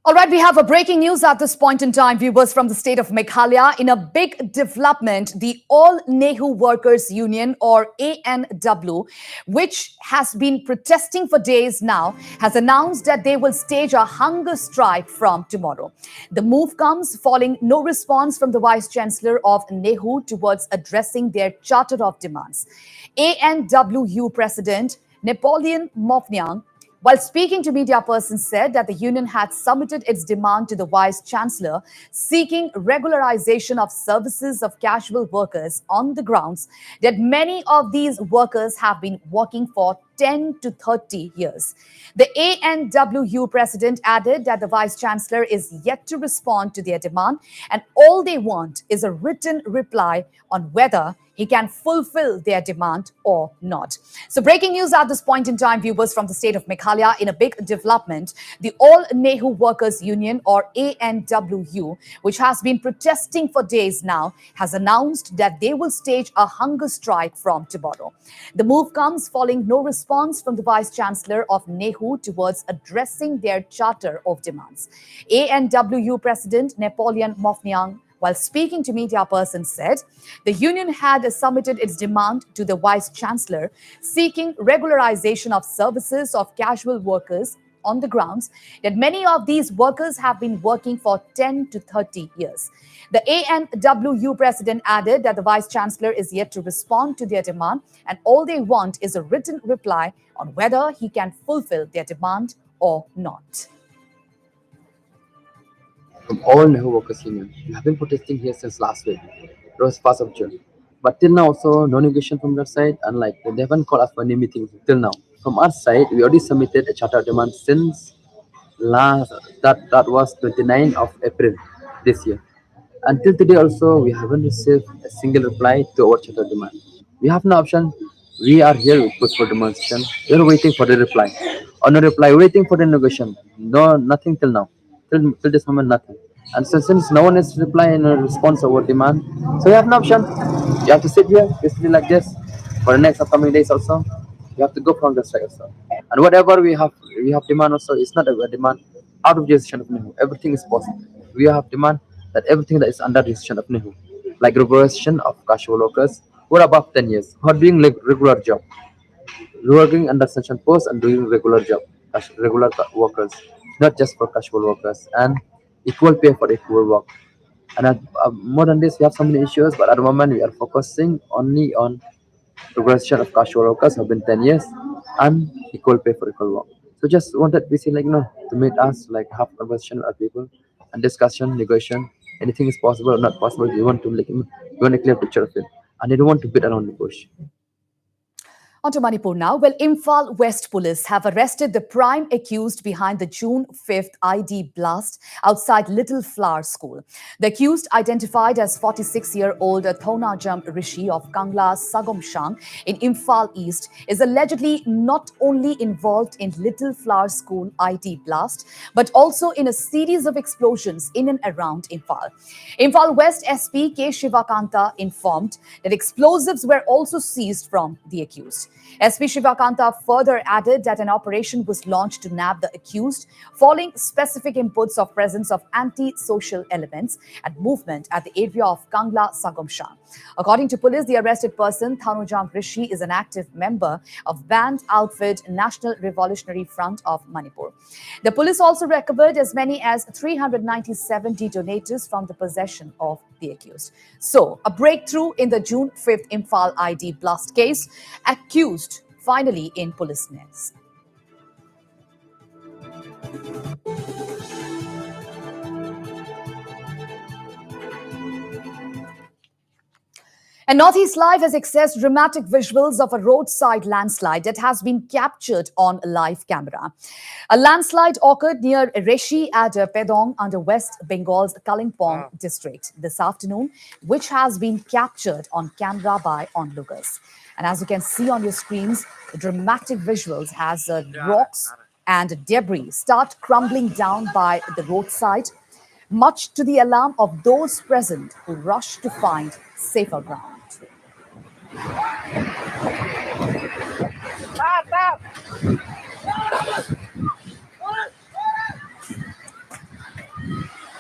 All right, we have a breaking news at this point in time, viewers, from the state of Meghalaya. In a big development, the All Nehu Workers Union, or ANW, which has been protesting for days now, has announced that they will stage a hunger strike from tomorrow. The move comes following no response from the Vice Chancellor of Nehu towards addressing their charter of demands. ANWU President Napoleon Mofnyang, while speaking to media persons, said that the union had submitted its demand to the Vice Chancellor, seeking regularization of services of casual workers on the grounds that many of these workers have been working for 10 to 30 years. The ANWU president added that the Vice Chancellor is yet to respond to their demand, and all they want is a written reply on whether he can fulfill their demand or not. So, breaking news at this point in time, viewers, from the state of Meghalaya. In a big development, the All Nehu Workers Union, or ANWU, which has been protesting for days now, has announced that they will stage a hunger strike from tomorrow. The move comes following no response from the Vice Chancellor of Nehu towards addressing their charter of demands. ANWU President Napoleon Mofnyang, while speaking to media persons, said the union had submitted its demand to the Vice Chancellor, seeking regularization of services of casual workers on the grounds that many of these workers have been working for 10 to 30 years. The ANWU president added that the Vice Chancellor is yet to respond to their demand, and all they want is a written reply on whether he can fulfill their demand or not. From all Nehu Workers Union, we have been protesting here since last week. It was 1st of June. But till now also no negotiation from their side, and they haven't called us for any meeting till now. From our side, we already submitted a charter demand since that was 29th of April this year. Until today also, we haven't received a single reply to our charter demand. We have no option. We are here with push for demonstration. We are waiting for the reply. On no reply, waiting for the negotiation. No, nothing till now. Till this moment, nothing. And since no one is replying in response to our demand, so we have no option. You have to sit here, basically like this, for the next upcoming days also. You have to go from the strike also. And whatever we have demand also. It's not a demand out of jurisdiction of Nehu. Everything is possible. We have demand that everything that is under jurisdiction of Nehu, like regularization of casual workers who are above 10 years, who are doing regular job, working under sanction post and doing regular job, regular workers, not just for casual workers, and equal pay for equal work. And more than this, we have so many issues, but at the moment we are focusing only on regularization of casual workers who have been 10 years and equal pay for equal work. So just wanted we see to meet us, have conversation with people and discussion, negotiation. Anything is possible or not possible. We want to we want a clear picture of it, and they don't want to beat around the bush. On to Manipur now. Well, Imphal West Police have arrested the prime accused behind the June 5th ID blast outside Little Flower School. The accused, identified as 46-year-old Thonajam Rishi of Kangla Sagomshang in Imphal East, is allegedly not only involved in Little Flower School ID blast, but also in a series of explosions in and around Imphal. Imphal West SP K. Shivakanta informed that explosives were also seized from the accused. SP Shivakanta further added that an operation was launched to nab the accused following specific inputs of presence of anti-social elements and movement at the area of Kangla Sagomshang. According to police, the arrested person, Thanujam Rishi, is an active member of banned outfit National Revolutionary Front of Manipur. The police also recovered as many as 397 detonators from the possession of the accused. So, a breakthrough in the June 5th Imphal ID blast case. Accused finally in police nets. And Northeast Live has accessed dramatic visuals of a roadside landslide that has been captured on live camera. A landslide occurred near Reshi at Pedong under West Bengal's Kalimpong district this afternoon, which has been captured on camera by onlookers. And as you can see on your screens, the dramatic visuals as rocks and debris start crumbling down by the roadside, much to the alarm of those present who rush to find safer ground.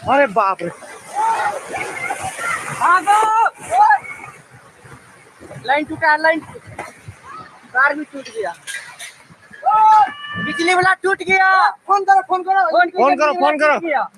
अरे बाप रे line टूटा line तार भी टूट गया बिजली वाला टूट गया फोन करो फोन करो फोन करो फोन करो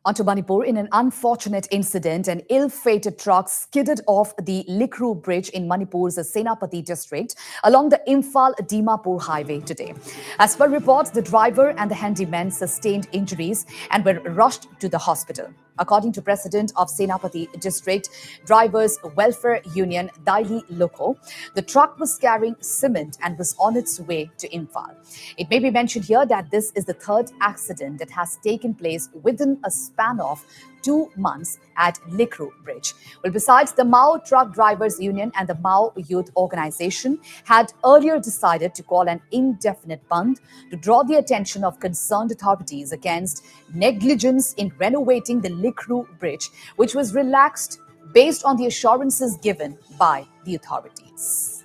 Onto Manipur, in an unfortunate incident, an ill-fated truck skidded off the Likru Bridge in Manipur's Senapati district along the Imphal-Dimapur highway today. As per reports, the driver and the handyman sustained injuries and were rushed to the hospital. According to President of Senapati District Drivers Welfare Union, Daili Loko, the truck was carrying cement and was on its way to Imphal. It may be mentioned here that this is the third accident that has taken place within a span of 2 months at Likru Bridge. Well, besides, the Mao Truck Drivers Union and the Mao Youth Organization had earlier decided to call an indefinite band to draw the attention of concerned authorities against negligence in renovating the Likru Bridge, which was relaxed based on the assurances given by the authorities.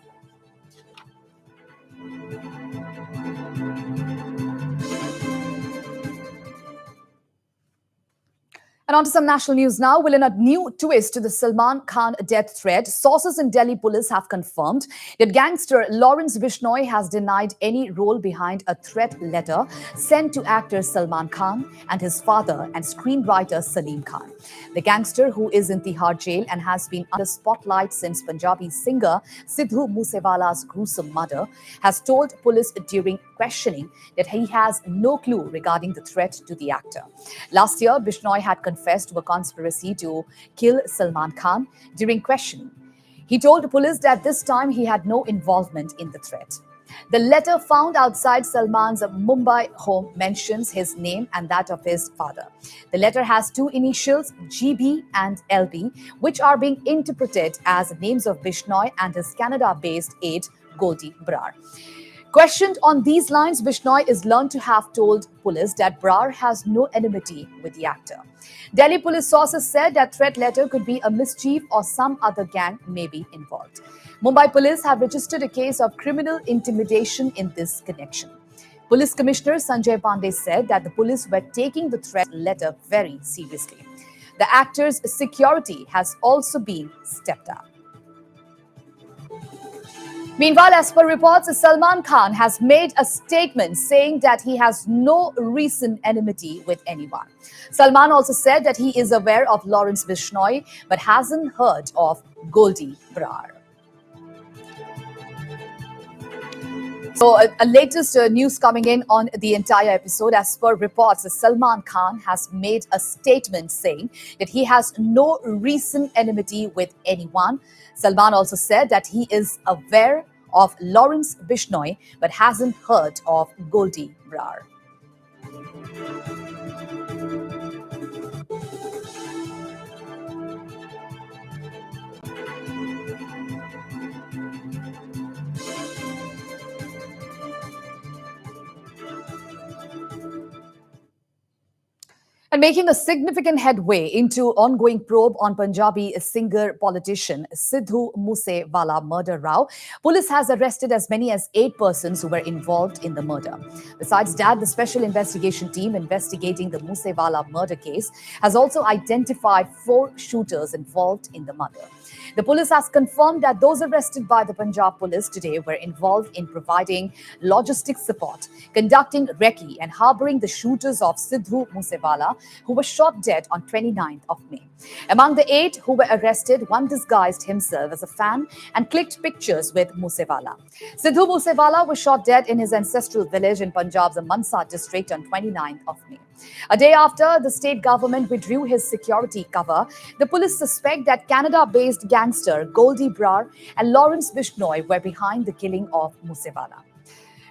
And on to some national news now. Well, in a new twist to the Salman Khan death threat, sources in Delhi police have confirmed that gangster Lawrence Bishnoi has denied any role behind a threat letter sent to actor Salman Khan and his father and screenwriter Salim Khan. The gangster, who is in Tihar jail and has been under spotlight since Punjabi singer Sidhu Moosewala's gruesome murder, has told police during questioning that he has no clue regarding the threat to the actor. Last year, Bishnoi had confessed to a conspiracy to kill Salman Khan. During questioning, he told police that this time he had no involvement in the threat. The letter found outside Salman's Mumbai home mentions his name and that of his father. The letter has 2 initials, GB and LB, which are being interpreted as names of Bishnoi and his Canada-based aide, Goldie Brar. Questioned on these lines, Bishnoi is learned to have told police that Brar has no enmity with the actor. Delhi police sources said that threat letter could be a mischief or some other gang may be involved. Mumbai police have registered a case of criminal intimidation in this connection. Police Commissioner Sanjay Pandey said that the police were taking the threat letter very seriously. The actor's security has also been stepped up. Meanwhile, as per reports, Salman Khan has made a statement saying that he has no recent enmity with anyone. Salman also said that he is aware of Lawrence Bishnoi but hasn't heard of Goldie Brar. So, a latest news coming in on the entire episode. As per reports, Salman Khan has made a statement saying that he has no recent enmity with anyone. Salman also said that he is aware of Lawrence Bishnoi but hasn't heard of Goldie Brar. And making a significant headway into ongoing probe on Punjabi singer-politician Sidhu Moosewala murder row, police has arrested as many as 8 persons who were involved in the murder. Besides that, the special investigation team investigating the Moosewala murder case has also identified 4 shooters involved in the murder. The police has confirmed that those arrested by the Punjab police today were involved in providing logistics support, conducting recce and harboring the shooters of Sidhu Moosewala who was shot dead on 29th of May. Among the 8 who were arrested, one disguised himself as a fan and clicked pictures with Musewala. Sidhu Musewala was shot dead in his ancestral village in Punjab's Mansa district on 29th of May. A day after the state government withdrew his security cover, the police suspect that Canada-based gangster Goldie Brar and Lawrence Bishnoi were behind the killing of Musewala.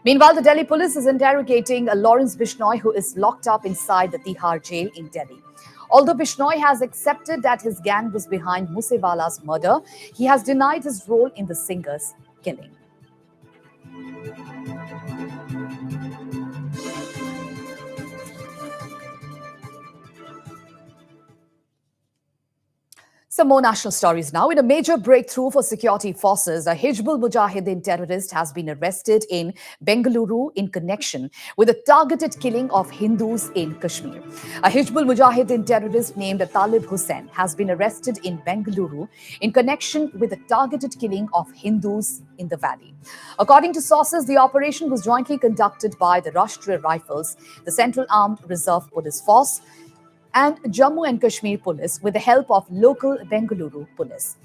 Meanwhile, the Delhi police is interrogating Lawrence Bishnoi, who is locked up inside the Tihar jail in Delhi. Although Bishnoi has accepted that his gang was behind Musewala's murder, he has denied his role in the singer's killing. Some more national stories now. In a major breakthrough for security forces, a Hizbul Mujahideen terrorist has been arrested in Bengaluru in connection with a targeted killing of Hindus in Kashmir. A Hizbul Mujahideen terrorist named Talib Hussain has been arrested in Bengaluru in connection with a targeted killing of Hindus in the valley. According to sources, the operation was jointly conducted by the Rashtriya Rifles, the Central Armed Reserve Police Force, and Jammu and Kashmir Police with the help of local Bengaluru police.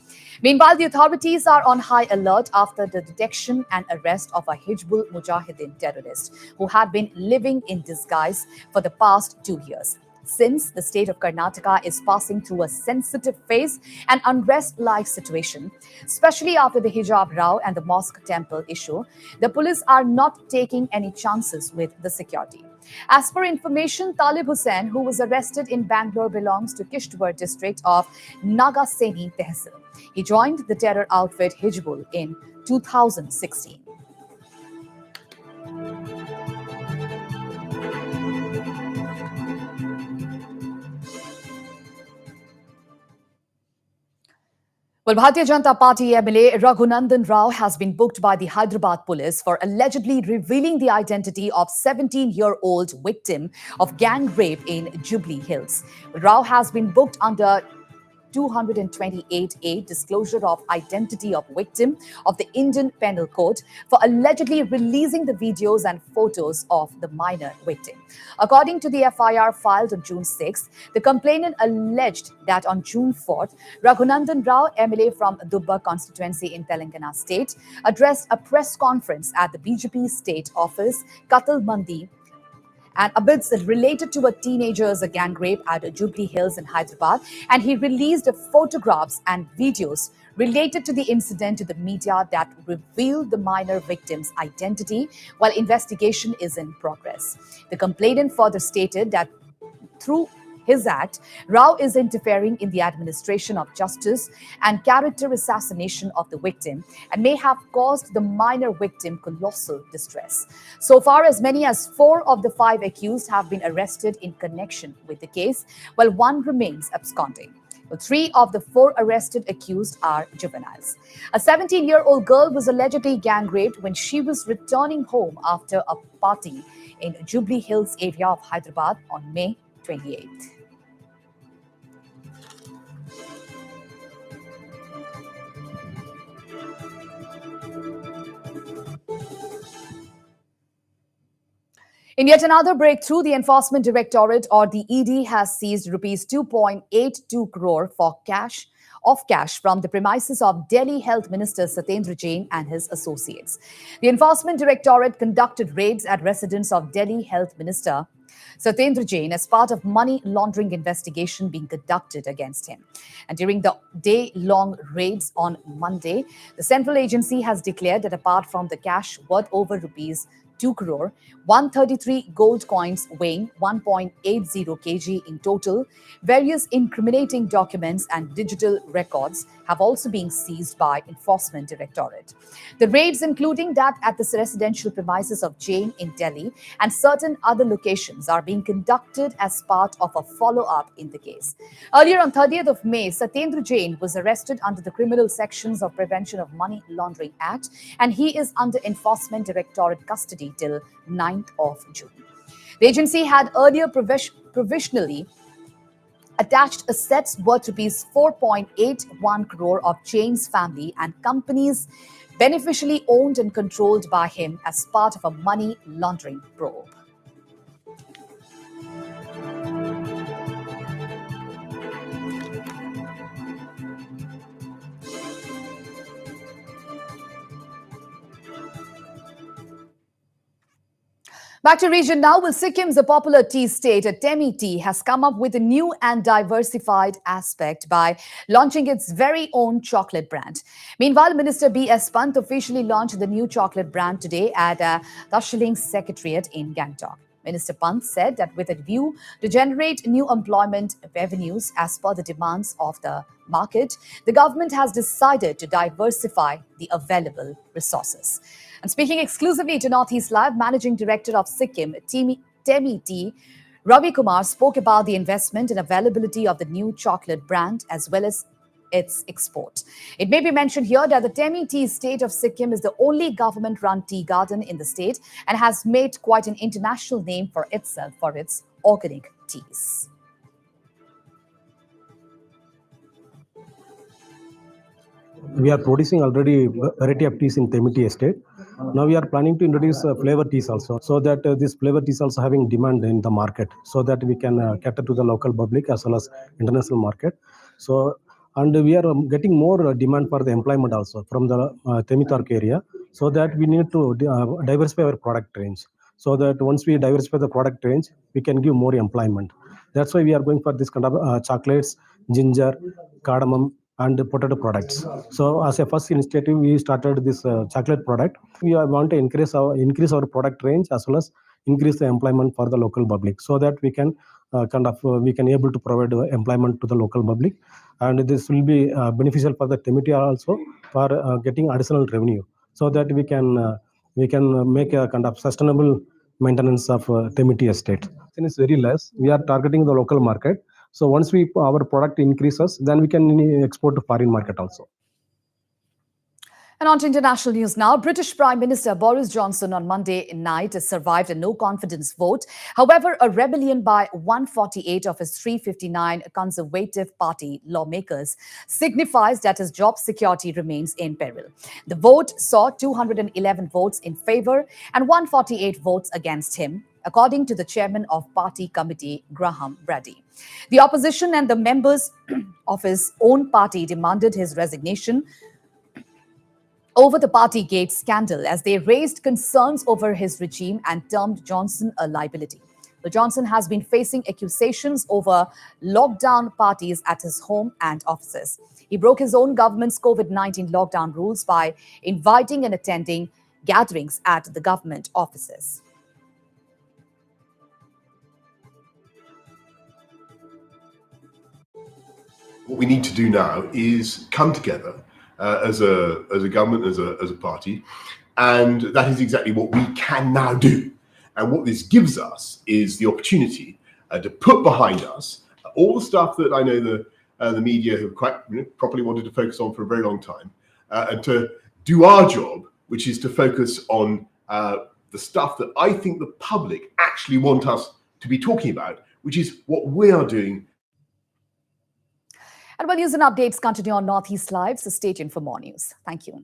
Meanwhile, the authorities are on high alert after the detection and arrest of a Hizbul Mujahideen terrorist who had been living in disguise for the past 2 years. Since the state of Karnataka is passing through a sensitive phase and unrest-like situation, especially after the hijab row and the mosque temple issue, the police are not taking any chances with the security. As per information, Talib Hussain, who was arrested in Bangalore, belongs to Kishtwar district of Naga Tehsil. He joined the terror outfit Hizbul in 2016. Well, Bharatiya Janata Party MLA Raghunandan Rao has been booked by the Hyderabad police for allegedly revealing the identity of 17-year-old victim of gang rape in Jubilee Hills. Rao has been booked under 228A, disclosure of identity of victim of the Indian Penal Code, for allegedly releasing the videos and photos of the minor victim. According to the FIR filed on June 6th, the complainant alleged that on June 4th, Raghunandan Rao, MLA from Dubba constituency in Telangana state, addressed a press conference at the BJP state office, Katal Mandi, and amidst related to a teenager's gang rape at Jubilee Hills in Hyderabad, and he released photographs and videos related to the incident to the media that revealed the minor victim's identity while investigation is in progress. The complainant further stated that through his act, Rao is interfering in the administration of justice and character assassination of the victim and may have caused the minor victim colossal distress. So far, as many as 4 of the 5 accused have been arrested in connection with the case, while 1 remains absconding. 3 of the 4 arrested accused are juveniles. A 17-year-old girl was allegedly gang raped when she was returning home after a party in Jubilee Hills area of Hyderabad on May 28th. In yet another breakthrough, the Enforcement Directorate or the ED has seized rupees 2.82 crore for cash from the premises of Delhi Health Minister Satyendra Jain and his associates. The Enforcement Directorate conducted raids at residence of Delhi Health Minister Satyendra Jain as part of money laundering investigation being conducted against him. And during the day-long raids on Monday, the central agency has declared that apart from the cash worth over rupees 2 crore, 133 gold coins weighing 1.80 kg in total, various incriminating documents and digital records have also been seized by Enforcement Directorate. The raids, including that at the residential premises of Jain in Delhi and certain other locations, are being conducted as part of a follow-up in the case. Earlier on 30th of May, Satyendra Jain was arrested under the criminal sections of Prevention of Money Laundering Act, and he is under Enforcement Directorate custody till 9th of June. The agency had earlier provisionally attached assets worth rupees 4.81 crore of Jain's family and companies beneficially owned and controlled by him as part of a money laundering probe. Back to region now. Well, Sikkim's a popular tea state, Temi Tea, has come up with a new and diversified aspect by launching its very own chocolate brand. Meanwhile, Minister B.S. Pant officially launched the new chocolate brand today at Dashiling Secretariat in Gangtok. Minister Pant said that with a view to generate new employment revenues as per the demands of the market, the government has decided to diversify the available resources. And speaking exclusively to Northeast Live, Managing Director of Sikkim, Temi Tea, Ravi Kumar spoke about the investment and availability of the new chocolate brand as well as its export. It may be mentioned here that the Temi Tea State of Sikkim is the only government-run tea garden in the state and has made quite an international name for itself for its organic teas. We are producing already variety of teas in Temi Tea Estate. Now we are planning to introduce flavor teas also, so that this flavor teas also having demand in the market, so that we can cater to the local public as well as international market. So, and we are getting more demand for the employment also from the Temi Tark area, so that we need to diversify our product range. So that once we diversify the product range, we can give more employment. That's why we are going for this kind of chocolates, ginger, cardamom, and potato products. So as a first initiative, we started this chocolate product. We want to increase our product range as well as increase the employment for the local public, so that we can we can able to provide employment to the local public, and this will be beneficial for the Temi Tea also for getting additional revenue, so that we can make a kind of sustainable maintenance of Temi Tea Estate. It is very less. We are targeting the local market. So once our product increases, then we can export to foreign market also. And on to international news now. British Prime Minister Boris Johnson on Monday night survived a no-confidence vote. However, a rebellion by 148 of his 359 Conservative Party lawmakers signifies that his job security remains in peril. The vote saw 211 votes in favour and 148 votes against him, according to the chairman of party committee, Graham Brady. The opposition and the members of his own party demanded his resignation over the Partygate scandal as they raised concerns over his regime and termed Johnson a liability. But Johnson has been facing accusations over lockdown parties at his home and offices. He broke his own government's COVID-19 lockdown rules by inviting and attending gatherings at the government offices. What we need to do now is come together as a government, as a party, and that is exactly what we can now do. And what this gives us is the opportunity to put behind us all the stuff that I know the media have quite properly wanted to focus on for a very long time, and to do our job, which is to focus on the stuff that I think the public actually want us to be talking about, which is what we are doing. And well, news and updates continue on Northeast Live, so stay tuned for more news. Thank you.